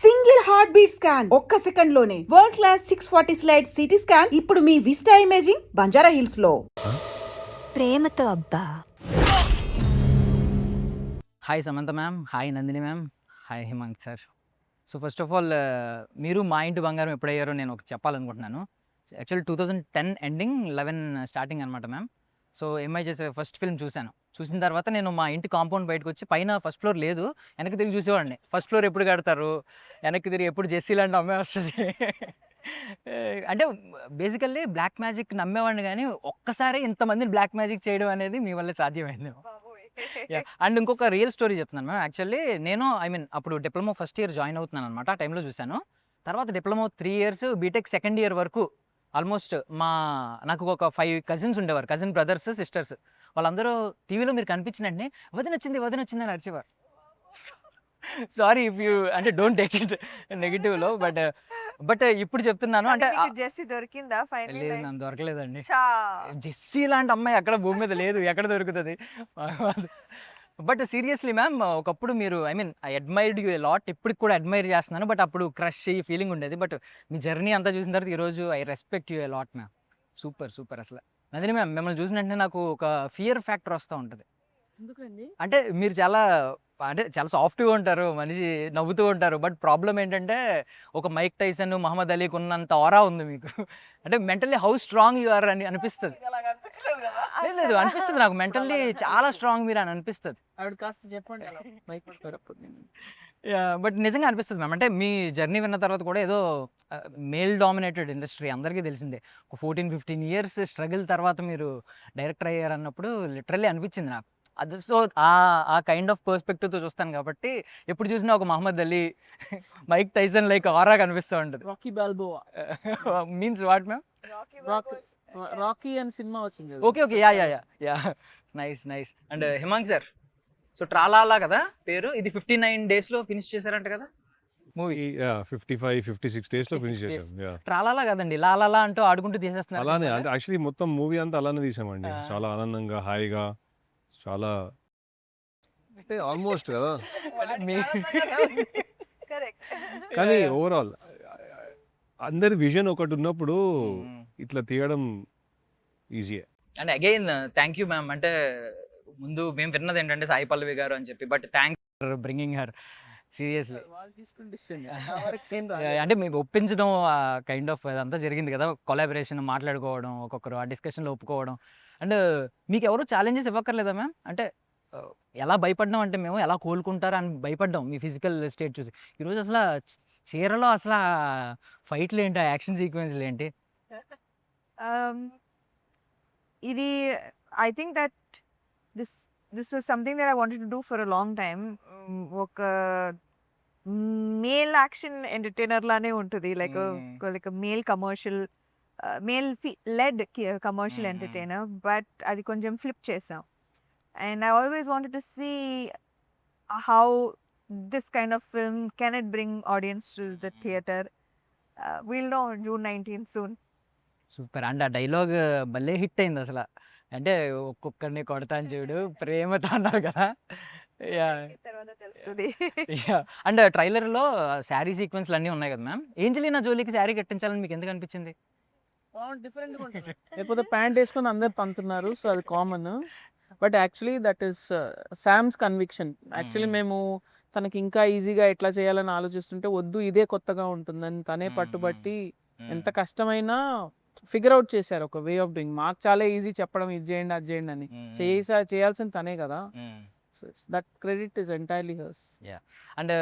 Single heart beat scan ఒక్క second లోనే world class 640 slide CT scan ఇప్పుడు మీ vista imaging Banjara hills లో. ప్రేమతో అబ్బా. Hi Samantha ma'am, hi Nandini ma'am, hi Himank sir. So first of all మీరు మా ఇంటి బంగారం ఎప్పుడయ్యారో నేను ఒకటి చెప్పాలనుకుంటున్నాను. యాక్చువల్ 2010 ఎండింగ్ 11 స్టార్టింగ్ అనమాట మ్యామ్. సో ఎంఐ చేసే ఫస్ట్ ఫిల్మ్ చూశాను. చూసిన తర్వాత నేను మా ఇంటి కాంపౌండ్ బయటకు వచ్చి పైన ఫస్ట్ ఫ్లోర్ లేదు, వెనక్కి తిరిగి చూసేవాడిని. ఫస్ట్ ఫ్లోర్ ఎప్పుడు కడతారు, వెనక్కి తిరిగి ఎప్పుడు జెస్సీ లాంటి అమ్మాయి వస్తుంది. అంటే బేసికల్లీ బ్లాక్ మ్యాజిక్ నమ్మేవాడిని, కానీ ఒక్కసారి ఇంతమందిని బ్లాక్ మ్యాజిక్ చేయడం అనేది మీ వల్ల సాధ్యమైంది. అండ్ ఇంకొక రియల్ స్టోరీ చెప్తున్నాను మ్యామ్. యాక్చువల్లీ నేను అప్పుడు డిప్లొమా ఫస్ట్ ఇయర్ జాయిన్ అవుతున్నాను అనమాట. ఆ టైంలో చూశాను. తర్వాత diploma 3 years, BTech second year వరకు ఆల్మోస్ట్ నాకు ఒక 5 కజిన్స్ ఉండేవారు, కజిన్ బ్రదర్స్ సిస్టర్స్. వాళ్ళందరూ టీవీలో మీరు కనిపించినట్టే వదినొచ్చింది అని అరిచేవారు. సారీ ఇఫ్ యూ అంటే డోంట్ టేక్ ఇట్ నెగిటివ్లో, బట్ ఇప్పుడు చెప్తున్నాను అంటే జెస్సీ దొరికిందా లేదు, నన్ను దొరకలేదండి. జెస్సీ లాంటి అమ్మాయి అక్కడ భూమి మీద లేదు, ఎక్కడ దొరుకుతుంది. బట్ సీరియస్లీ మ్యామ్, ఒకప్పుడు మీరు I admired you a lot, ఇప్పటికి కూడా అడ్మైర్ చేస్తున్నాను. బట్ అప్పుడు క్రష్ ఫీలింగ్ ఉండేది. బట్ మీ జర్నీ అంతా చూసిన తర్వాత ఈరోజు I respect you a lot ma'am. Super అసలు. నందిని మ్యామ్, మిమ్మల్ని చూసిన వెంటనే నాకు ఒక ఫియర్ ఫ్యాక్టర్ వస్తూ ఉంటుంది. ఎందుకండి? అంటే మీరు చాలా సాఫ్ట్గా ఉంటారు, మనిషి నవ్వుతూ ఉంటారు. బట్ ప్రాబ్లం ఏంటంటే ఒక మైక్ టైసన్, మహమ్మద్ అలీకి ఉన్నంత ఆరా ఉంది మీకు. అంటే mentally how strong you are అని అనిపిస్తుంది. లేదు అనిపిస్తుంది నాకు, మెంటల్లీ చాలా స్ట్రాంగ్ మీరు అని అనిపిస్తుంది. బట్ నిజంగా అనిపిస్తుంది మ్యామ్. అంటే మీ జర్నీ విన్న తర్వాత కూడా ఏదో మేల్ డామినేటెడ్ ఇండస్ట్రీ అందరికీ తెలిసిందే. ఒక 14-15 ఇయర్స్ స్ట్రగుల్ తర్వాత మీరు డైరెక్టర్ అయ్యారు అన్నప్పుడు లిటరల్లీ అనిపించింది నాకు. అది సో ఆ కైండ్ ఆఫ్ పర్స్పెక్టివ్తో చూస్తాను కాబట్టి ఎప్పుడు చూసినా ఒక Muhammad Ali, Mike Tyson like aura కనిపిస్తూ ఉంటుంది. Rocky Balboa means what ma'am? Rocky అని సినిమా వచ్చింది. Okay ya nice. And Himank sir, so ట్రాలాలా కదా పేరు, ఇది 59 డేస్లో ఫినిష్ చేశారంట కదా మూవీ? 55-56 డేస్ లో ఫినిష్ చేసాం. ట్రాలాలా కదండి, లాలాలా అంటూ ఆడుకుంటూ తీసేస్తున్నారు. అలానే అంటే యాక్చువల్లీ మొత్తం మూవీ అంతా అలానే తీసామండి. చాలా ఆనందంగా, హాయిగా, చాలా అంటే ఆల్మోస్ట్ కదా. కానీ ఓవరాల్ అందరి విజన్ ఒకటి ఉన్నప్పుడు ఇట్లా తీయడం ఈజీయే. And again thank you ma'am. అంటే ముందు మేము విన్నది ఏంటంటే సాయి పల్లవి గారు అని చెప్పి, but thanks for bringing her seriously. అంటే మీకు ఒప్పించడం కైండ్ ఆఫ్ అదంతా జరిగింది కదా, కొలాబరేషన్, మాట్లాడుకోవడం, ఒక్కొక్కరు ఆ డిస్కషన్లో ఒప్పుకోవడం. అండ్ మీకు ఎవరు ఛాలెంజెస్ ఇవ్వక్కర్లేదా మ్యామ్? అంటే ఎలా భయపడ్డాం అంటే మేము ఎలా కోలుకుంటారా అని భయపడ్డాం మీ ఫిజికల్ స్టేట్ చూసి. ఈరోజు అసలు చీరలో అసలు ఫైట్లు ఏంటి, ఆ యాక్షన్ సీక్వెన్స్లు ఏంటి? ఇది I think that this was something that I wanted to do for a long time. ఒక మేల్ యాక్షన్ ఎంటర్టైనర్ లానే ఉంటుంది, like male commercial, male led commercial entertainer. But అది కొంచెం ఫ్లిప్ చేసాం. And I always wanted to see how this kind of film can it bring audience to the theater. We'll know June 19th soon. Super. And ఆ dialogue భలే hit అయింది అసలు. అంటే ఒక్కొక్కరిని కొడతాను చూడు ప్రేమతో అన్నారు కదా. తర్వాత తెలుస్తుంది. అండ్ ట్రైలర్లో శారీ సీక్వెన్స్లు అన్నీ ఉన్నాయి కదా మ్యామ్. ఏంజలీనా జోలీకి శారీ కట్టించాలని మీకు ఎందుకు అనిపించింది? డిఫరెంట్గా ఉంటుంది. లేకపోతే ప్యాంట్ వేసుకొని అందరు పంతున్నారు, సో అది common. But actually that is Sam's conviction. Actually మేము తనకి ఇంకా ఈజీగా ఎట్లా చేయాలని ఆలోచిస్తుంటే వద్దు ఇదే కొత్తగా ఉంటుందని తనే పట్టుబట్టి ఎంత కష్టమైనా ఫిగర్ అవుట్ చేశారు ఒక వే ఆఫ్ డూయింగ్. మాకు చాలా ఈజీ చెప్పడం, ఇది చేయండి అది చేయండి అని. చేయాల్సింది తనే కదా. That credit is entirely hers. And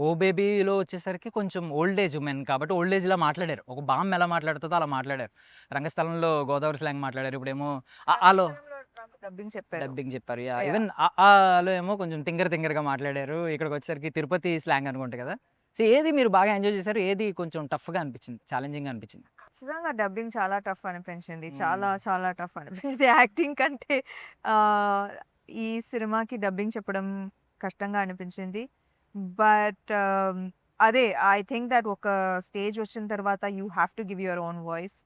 ఓ బేబీలో వచ్చేసరికి కొంచెం ఓల్డ్ ఏజ్ ఉమెన్ కాబట్టి ఓల్డ్ ఏజ్లా మాట్లాడారు. ఒక బామ్మ ఎలా మాట్లాడుతుందో అలా మాట్లాడారు. రంగస్థలంలో గోదావరి స్లాంగ్ మాట్లాడారు. ఇప్పుడేమో ఆలో డబ్బింగ్ చెప్పారు. ఈవెన్ ఆలో ఏమో కొంచెం తింగరగా మాట్లాడారు. ఇక్కడికి వచ్చేసరికి తిరుపతి స్లాంగ్ అనుకుంటా కదా. సో ఏది మీరు బాగా ఎంజాయ్ చేశారు, ఏది కొంచెం టఫ్గా అనిపించింది, ఛాలెంజింగ్ అనిపించింది? ఖచ్చితంగా డబ్బింగ్ చాలా టఫ్ అనిపించింది. చాలా టఫ్ అనిపించింది. యాక్టింగ్ కంటే ఈ సినిమాకి డబ్బింగ్ చెప్పడం కష్టంగా అనిపించింది. బట్ అదే ఐ థింక్ దట్ ఒక స్టేజ్ వచ్చిన తర్వాత you have to give your own voice.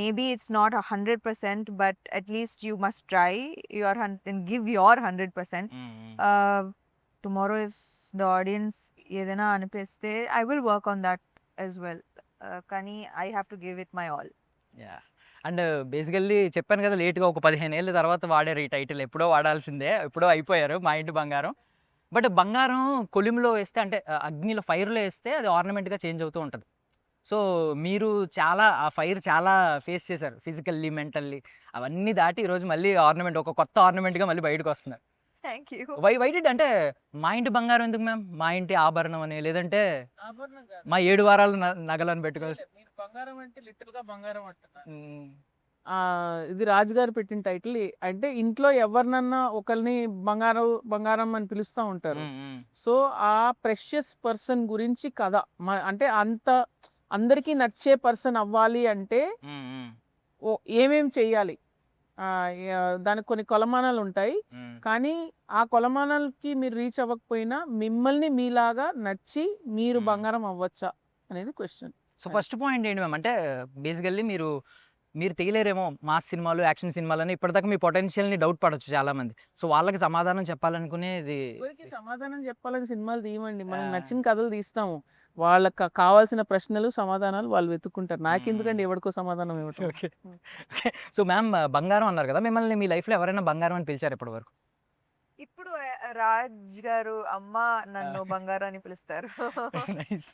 Maybe it's not 100%, but at least you must try and give your 100%. Tomorrow if the audience ఏదైనా అనిపిస్తే I will work on that as well. కానీ I have to give it my all. Ya and basically చెప్పాను కదా లేట్గా ఒక 15 ఏళ్ళ తర్వాత వాడారు ఈ టైటిల్. ఎప్పుడో వాడాల్సిందే, ఎప్పుడో అయిపోయారు మా ఇంటి బంగారం. బట్ బంగారం కొలిమిలో వేస్తే అంటే అగ్నిలో ఫైర్లో వేస్తే అది ఆర్నమెంట్గా చేంజ్ అవుతూ ఉంటుంది. సో మీరు చాలా ఆ ఫైర్ చాలా ఫేస్ చేశారు ఫిజికల్లీ మెంటల్లీ అవన్నీ దాటి ఈరోజు మళ్ళీ ఆర్నమెంట్ ఒక కొత్త ఆర్నమెంట్గా మళ్ళీ బయటకు వస్తున్నారు. Thank you. వైట్ అంటే మా ఇంటి బంగారం ఎందుకు మ్యామ్, మా ఇంటి ఆభరణం అని, లేదంటే మా 7 వారాల నగలను పెట్టుకోవాలి. మీరు బంగారం అంటే లిటిల్ గా బంగారం అంటున్నారు. ఇది రాజుగారు పెట్టిన టైటిల్. అంటే ఇంట్లో ఎవరినన్నా ఒకరిని బంగారం అని పిలుస్తూ ఉంటారు. సో ఆ ప్రెషియస్ పర్సన్ గురించి కథ. అంటే అంత అందరికీ నచ్చే పర్సన్ అవ్వాలి అంటే ఏమేం చెయ్యాలి, దానికి కొన్ని కొలమానాలు ఉంటాయి. కానీ ఆ కొలమానాలకి మీరు రీచ్ అవ్వకపోయినా మిమ్మల్ని మీలాగా నచ్చి మీరు బంగారం అవ్వచ్చా అనేది క్వశ్చన్. సో ఫస్ట్ పాయింట్ ఏంటి మ్యామ్ అంటే బేసికల్లీ మీరు తెలియలేరేమో మాస్ సినిమాలు యాక్షన్ సినిమాలని ఇప్పటిదాకా మీ పొటెన్షియల్ని డౌట్ పడవచ్చు చాలామంది. సో వాళ్ళకి సమాధానం చెప్పాలనుకునేది సమాధానం చెప్పాలని సినిమాలు తీయమండి, మనకు నచ్చిన కథలు తీస్తాము. వాళ్ళకి కావాల్సిన ప్రశ్నలు సమాధానాలు వాళ్ళు వెతుక్కుంటారు. నాకెందుకండి ఎవరికో సమాధానం ఇవ్వటం. ఓకే. సో మ్యామ్ బంగారం అన్నారు కదా, మిమ్మల్ని మీ లైఫ్లో ఎవరైనా బంగారం అని పిలిచారు ఇప్పటి వరకు? ఇప్పుడు రాజ్ గారు అమ్మ నన్ను బంగారం అని పిలుస్తారు. Nice,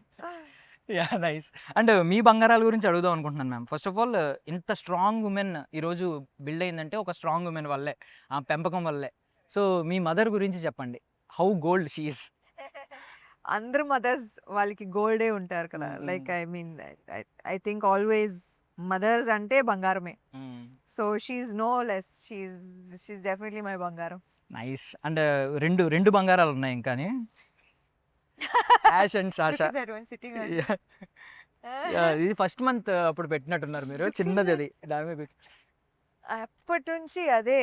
yeah nice. అండ్ మీ బంగారాల గురించి అడుగుదాం అనుకుంటున్నాను మ్యామ్. ఫస్ట్ ఆఫ్ ఆల్ ఇంత స్ట్రాంగ్ ఉమెన్ ఈరోజు బిల్డ్ అయిందంటే ఒక స్ట్రాంగ్ ఉమెన్ వల్లే, ఆ పెంపకం వల్లే. సో మీ మదర్ గురించి చెప్పండి, హౌ గోల్డ్ షీ ఈస్. అందరు మదర్స్ వాళ్ళకి గోల్డే ఉంటారు కదా. Like I mean I think always mothers అంటే బంగారమే. So she's no less, she's definitely my బంగారం. నైస్. అండ్ రెండు బంగారాలు ఉన్నాయి ఇంకాని, యాష్ అండ్ సాషా. ఇది ఫస్ట్ మంత్ అప్పుడు పెట్టినట్టున్నారు మీరు, చిన్నది అది దాని మీద. అప్పటి నుంచి అదే.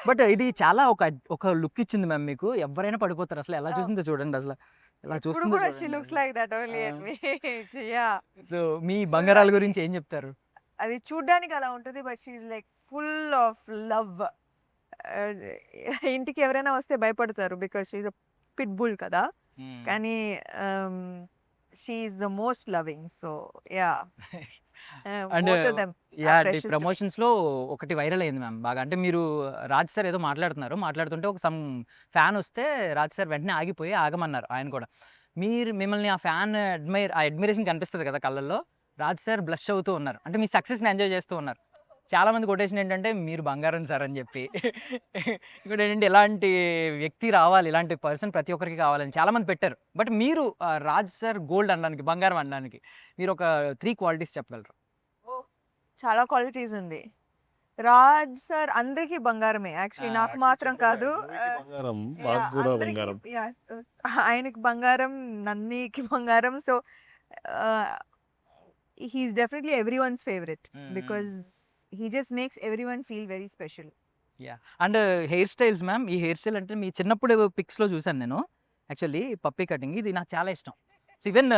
బట్ ఇది చాలా ఒక లుక్ ఇచ్చింది మ్యామ్ మీకు. ఎవరైనా పడిపోతారు అసలు, ఎలా చూసిందో చూడండి, అసలు ఎలా చూస్తుందో. she looks like that only at me. Yeah. So మీ బంగారాల గురించి ఏం చెప్తారు? అది చూడ్డానికి అలా ఉంటుంది, but she's like full of love. ఇంటికి ఎవరైనా వస్తే భయపడతారు బికాస్ షీఈ్ పిట్ బుల్ కదా. కానీ she's the most loving. So yeah. And yeah promotions లో ఒకటి వైరల్ అయింది మ్యామ్ బాగా. అంటే మీరు రాజ్ సార్ ఏదో మాట్లాడుతుంటే ఒక సమ్ ఫ్యాన్ వస్తే రాజ్ సార్ వెంటనే ఆగమన్నారు ఆయన కూడా. మిమ్మల్ని ఆ ఫ్యాన్ అడ్మిరేషన్ కనిపిస్తుంది కదా కళ్ళల్లో. రాజ్ సార్ బ్లష్ అవుతూ ఉన్నారు, అంటే మీ సక్సెస్ని ఎంజాయ్ చేస్తూ ఉన్నారు. చాలామంది కొటేషన్ ఏంటంటే మీరు బంగారం సార్ అని చెప్పి. ఇంకోటి ఏంటంటే ఇలాంటి వ్యక్తి రావాలి, ఇలాంటి పర్సన్ ప్రతి ఒక్కరికి కావాలని చాలామంది పెట్టారు. బట్ మీరు రాజ్ సార్ గోల్డ్ అనడానికి, బంగారం అనడానికి మీరు ఒక 3 క్వాలిటీస్ చెప్పగలరు? చాలా క్వాలిటీస్ ఉంది. రాజ్ సార్ అందరికీ బంగారమే, యాక్చువల్లీ నాకు మాత్రం కాదు. బంగారం, మాకు కూడా బంగారం. ఆయనకి బంగారం, నందికి బంగారం. So he's definitely everyone's favourite because he just makes everyone feel very special. Yeah. And hairstyles ma'am, ఈ హెయిర్ స్టైల్ అంటే మీ చిన్నప్పుడు పిక్స్లో చూశాను నేను యాక్చువల్లీ, పప్పీ కటింగ్. ఇది నాకు చాలా ఇష్టం. సో ఈవెన్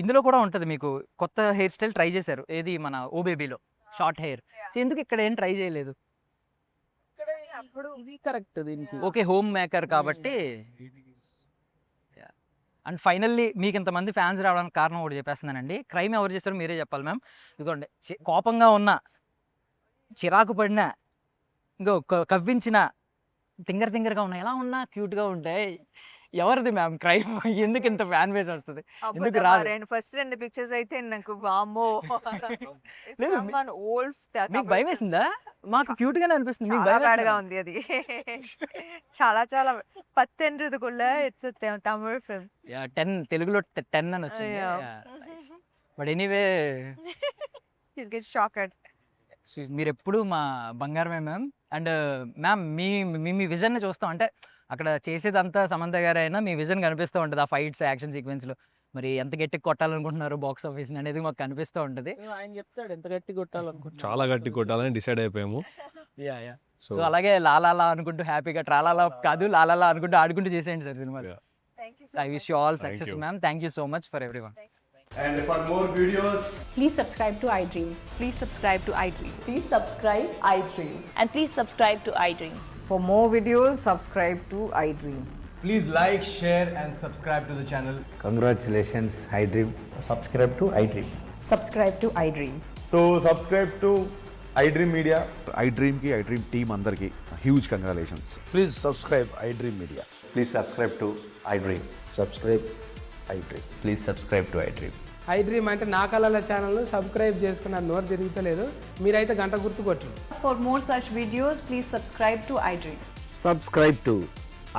ఇందులో కూడా ఉంటుంది మీకు కొత్త హెయిర్ స్టైల్ ట్రై చేశారు, ఏది మన ఓ బేబీలో షార్ట్ హెయిర్. సో ఎందుకు ఇక్కడ ఏం ట్రై చేయలేదు? అప్పుడు ఇది కరెక్ట్ దీనికి. ఓకే, హోమ్ మేకర్ కాబట్టి. అండ్ ఫైనల్లీ మీకు ఇంతమంది ఫ్యాన్స్ రావడానికి కారణం ఒకటి చెప్పేస్తున్నానండి. క్రైమ్ ఎవరు చేస్తారో మీరే చెప్పాలి మ్యామ్. ఇదిగోండి, కోపంగా ఉన్న, చిరాకు పడినా, ఇంకో కవ్వించిన, తింగరగా ఉన్నా, ఎలా ఉన్నా క్యూట్గా ఉంటాయి. ఎవరిది మ్యామ్ క్రైమ్? ఎందుకు ఇంత ఫ్యాన్ బేస్ వస్తుంది? ఎందుకు రాదు? ఫస్ట్ 2 పిక్చర్స్ అయితే నాకు వామ్మో లేదు, మీకు భయం వేసిందా? మాకు క్యూట్ గానే అనిపిస్తుంది, మీకు భయం బ్యాడ్గా ఉంది అది. చాలా చాలా పత్తెండ్రదుకుள்ள ఇట్స్ తమిళ్ ఫిల్మ్. 10 తెలుగులో 10 అని వచ్చింది. But anyway you get shocked. మీరు ఎప్పుడు మా బంగారమే మ్యామ్. అండ్ మ్యామ్ మీ విజన్ని చూస్తాం, అంటే అక్కడ చేసేదంతా సమంత గారు అయినా మీ విజన్ కనిపిస్తూ ఉంటుంది ఆ ఫైట్స్, యాక్షన్ సీక్వెన్స్లో. మరి ఎంత గట్టి కొట్టాలనుకుంటున్నారు బాక్స్ ఆఫీస్ అనేది మాకు కనిపిస్తూ ఉంటుంది. ఆయన చెప్తాడు ఎంత గట్టి కొట్టాలనుకుంటున్నారు. చాలా గట్టి కొట్టాలని డిసైడ్ అయిపోయాము. యా. సో అలాగే లాలాలా అనుకుంటూ హ్యాపీగా, ట్రాలాలా కాదు లాలాలా అనుకుంటూ ఆడుకుంటూ చేసేయండి sir cinema. I wish you all success ma'am. Thank you so much for everyone. And for more videos, please subscribe to iDream. Please subscribe to iDream. Please subscribe iDream. And please subscribe to iDream. For more videos, subscribe to iDream. Please like, share, and subscribe to the channel. Congratulations, iDream. Subscribe to iDream. Subscribe to iDream. So subscribe to iDream Media. iDream ki iDream team andarki huge congratulations. Please subscribe iDream Media. Please subscribe to iDream. Subscribe iDream. Please subscribe to iDream. iDream అంటే నా కళల channel subscribe చేసుకున్న నోరు తిరుగుతలేదు, మీరైతే గంట గుర్తు కొట్టరు. For more such videos, please subscribe to iDream. Subscribe to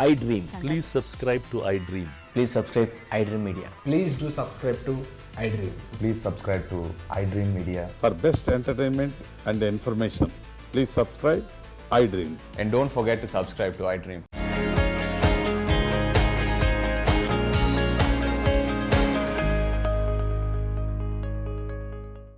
iDream. Please subscribe to iDream. Please subscribe iDream Media. Please do subscribe to iDream. Please subscribe to iDream Media. For best entertainment and information, please subscribe iDream. And don't forget to subscribe to iDream.